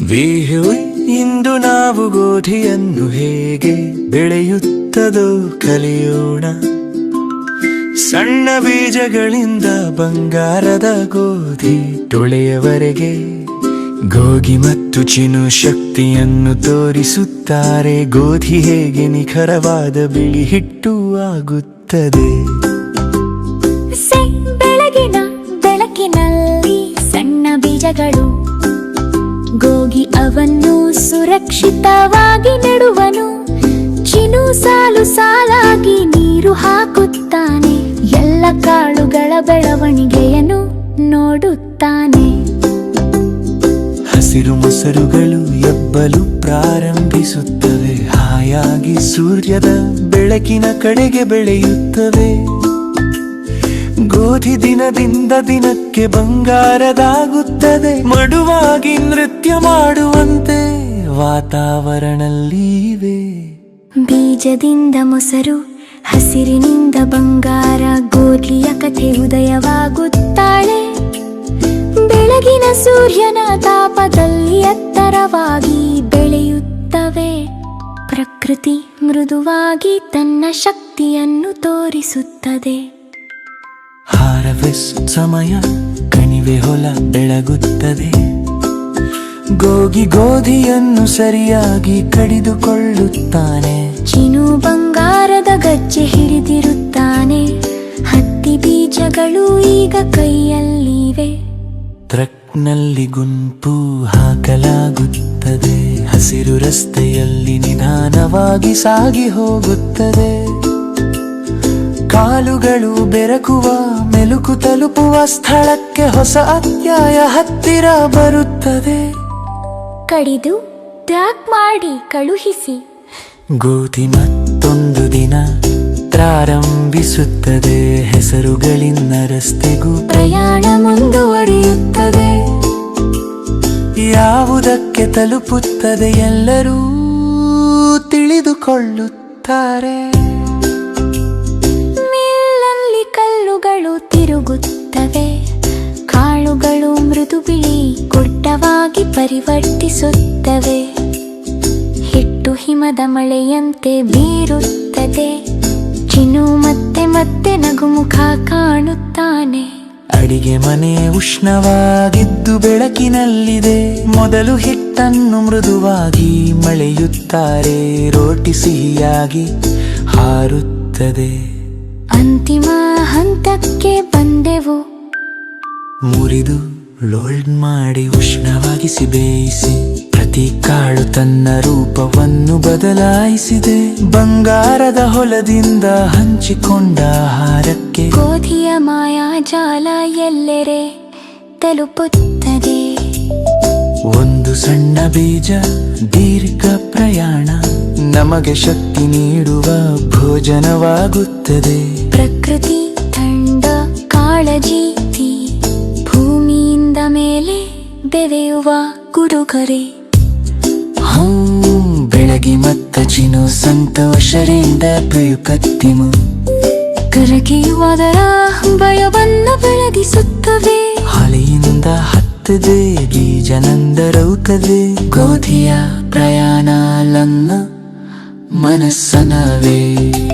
ಬೇಹು ಇಂದು ನಾವು ಗೋಧಿಯನ್ನು ಹೇಗೆ ಬೆಳೆಯುತ್ತದೋ ಕಲಿಯೋಣ. ಸಣ್ಣ ಬೀಜಗಳಿಂದ ಬಂಗಾರದ ಗೋಧಿ ತೊಳೆಯವರೆಗೆ ಗೋಗಿ ಮತ್ತು ಚಿನು ಶಕ್ತಿಯನ್ನು ತೋರಿಸುತ್ತಾರೆ. ಗೋಧಿ ಹೇಗೆ ನಿಖರವಾದ ಬಿಳಿ ಹಿಟ್ಟು ಆಗುತ್ತದೆ. ಬೆಳಗಿನ ಬೆಳಕಿನಲ್ಲಿ ಸಣ್ಣ ಬೀಜಗಳು ಗೋಗಿ ಅವನ್ನು ಸುರಕ್ಷಿತವಾಗಿ ನೆಡುವನು. ಚಿನು ಸಾಲು ಸಾಲಾಗಿ ನೀರು ಹಾಕುತ್ತಾನೆ. ಎಲ್ಲ ಕಾಳುಗಳ ಬೆಳವಣಿಗೆಯನ್ನು ನೋಡುತ್ತಾನೆ. ಹಸಿರು ಮೊಸರುಗಳು ಎಬ್ಬಲು ಪ್ರಾರಂಭಿಸುತ್ತವೆ. ಹಾಯಾಗಿ ಸೂರ್ಯದ ಬೆಳಕಿನ ಕಡೆಗೆ ಬೆಳೆಯುತ್ತವೆ. ಗೋಧಿ ದಿನದಿಂದ ದಿನಕ್ಕೆ ಬಂಗಾರದಾಗುತ್ತದೆ. ಮಡುವಾಗಿ ನೃತ್ಯ ಮಾಡುವಂತೆ ವಾತಾವರಣಲ್ಲಿವೆ. ಬೀಜದಿಂದ ಮೊಸರು, ಹಸಿರಿನಿಂದ ಬಂಗಾರ. ಗೋಧಿಯ ಕಥೆ ಉದಯವಾಗುತ್ತಾಳೆ. ಬೆಳಗಿನ ಸೂರ್ಯನ ತಾಪದಲ್ಲಿ ಎತ್ತರವಾಗಿ ಬೆಳೆಯುತ್ತವೆ. ಪ್ರಕೃತಿ ಮೃದುವಾಗಿ ತನ್ನ ಶಕ್ತಿಯನ್ನು ತೋರಿಸುತ್ತದೆ. ಹಾರ್ವೆಸ್ಟ್ ಸಮಯ, ಕಣಿವೆ ಹೊಲ ಬೆಳಗುತ್ತದೆ. ಗೋಗಿ ಗೋಧಿಯನ್ನು ಸರಿಯಾಗಿ ಕಡಿದುಕೊಳ್ಳುತ್ತಾನೆ. ಚಿನು ಬಂಗಾರದ ಗಜ್ಜೆ ಹಿಡಿದಿರುತ್ತಾನೆ. ಹತ್ತಿ ಬೀಜಗಳು ಈಗ ಕೈಯಲ್ಲಿವೆ. ಟ್ರಕ್ನಲ್ಲಿ ಗುಂಪು ಹಾಕಲಾಗುತ್ತದೆ. ಹಸಿರು ರಸ್ತೆಯಲ್ಲಿ ನಿಧಾನವಾಗಿ ಸಾಗಿ ಹೋಗುತ್ತದೆ. ಕಾಲುಗಳು ಬೆರಕುವ ಮೆಲುಕು ತಲುಪುವ ಸ್ಥಳಕ್ಕೆ ಹೊಸ ಅಧ್ಯಾಯ ಹತ್ತಿರ ಬರುತ್ತದೆ. ಕಡಿದು ಟ್ರ್ಯಾಕ್ ಮಾಡಿ ಕಳುಹಿಸಿ. ಗೋಧಿ ಮತ್ತೊಂದು ದಿನ ಪ್ರಾರಂಭಿಸುತ್ತದೆ. ಹೆಸರುಗಳಿಂದ ರಸ್ತೆಗೂ ಪ್ರಯಾಣ ಮುಂದುವರಿಯುತ್ತದೆ. ಯಾವುದಕ್ಕೆ ತಲುಪುತ್ತದೆ ಎಲ್ಲರೂ ತಿಳಿದುಕೊಳ್ಳುತ್ತಾರೆ. ಮಿಲ್ಲಲ್ಲಿ ಕಲ್ಲುಗಳು ತಿರುಗುತ್ತವೆ. ಕಾಳುಗಳು ಮೃದು ಬಿಳಿ ಗುಡ್ಡವಾಗಿ ಪರಿವರ್ತಿಸುತ್ತವೆ. ಹಿಟ್ಟು ಹಿಮದ ಮಳೆಯಂತೆ ಬೀರುತ್ತದೆ. ಚಿನು ಮತ್ತೆ ಮತ್ತೆ ನಗುಮುಖ ಕಾಣುತ್ತಾನೆ. ಅಡಿಗೆ ಮನೆ ಉಷ್ಣವಾಗಿದ್ದು ಬೆಳಕಿನಲ್ಲಿದೆ. ಮೊದಲು ಹಿಟ್ಟನ್ನು ಮೃದುವಾಗಿ ಮಳೆಯುತ್ತಾರೆ. ರೋಟಿ ಸಿಹಿಯಾಗಿ ಹಾರುತ್ತದೆ. ಅಂತಿಮ ಹಂತಕ್ಕೆ ಬಂದೆವು. ಮುರಿದು ಲೋಲ್ಡ್ ಮಾಡಿ ಉಷ್ಣವಾಗಿಸಿ ಬೇಯಿಸಿ ಪ್ರತಿ ಕಾಳು ತನ್ನ ರೂಪವನ್ನು ಬದಲಾಯಿಸಿದೆ. ಬಂಗಾರದ ಹೊಲದಿಂದ ಹಂಚಿಕೊಂಡ ಆಹಾರಕ್ಕೆ ಗೋಧಿಯ ಮಾಯಾಜಾಲ ಎಲ್ಲೆಡೆ ತಲುಪುತ್ತದೆ. ಒಂದು ಸಣ್ಣ ಬೀಜ, ದೀರ್ಘ ಪ್ರಯಾಣ, ನಮಗೆ ಶಕ್ತಿ ನೀಡುವ ಭೋಜನವಾಗುತ್ತದೆ. ಪ್ರಕೃತಿ ತಂಡ ಕಾಳಜಿ, ಭೂಮಿಯಿಂದ ಮೇಲೆ ಬೆವೆಯುವ ಗುಡುಗರೆ. ಬೆಳಗಿ ಮತ್ತ ಚಿನು ಸಂತೋಷದಿಂದ ಬೆಯುಕತ್ತಿಮು. ಕರಗಿಯುವುದರ ಭಯವನ್ನು ಬೆಳಗಿಸುತ್ತವೆ. ಹಳಿಯಿಂದ ಹತ್ತದೆ ಬೀಜ ನಂದರೌತದೆ. ಗೋಧಿಯ ಪ್ರಯಾಣ ಲನ್ನ ಮನಸ್ಸನವೇ.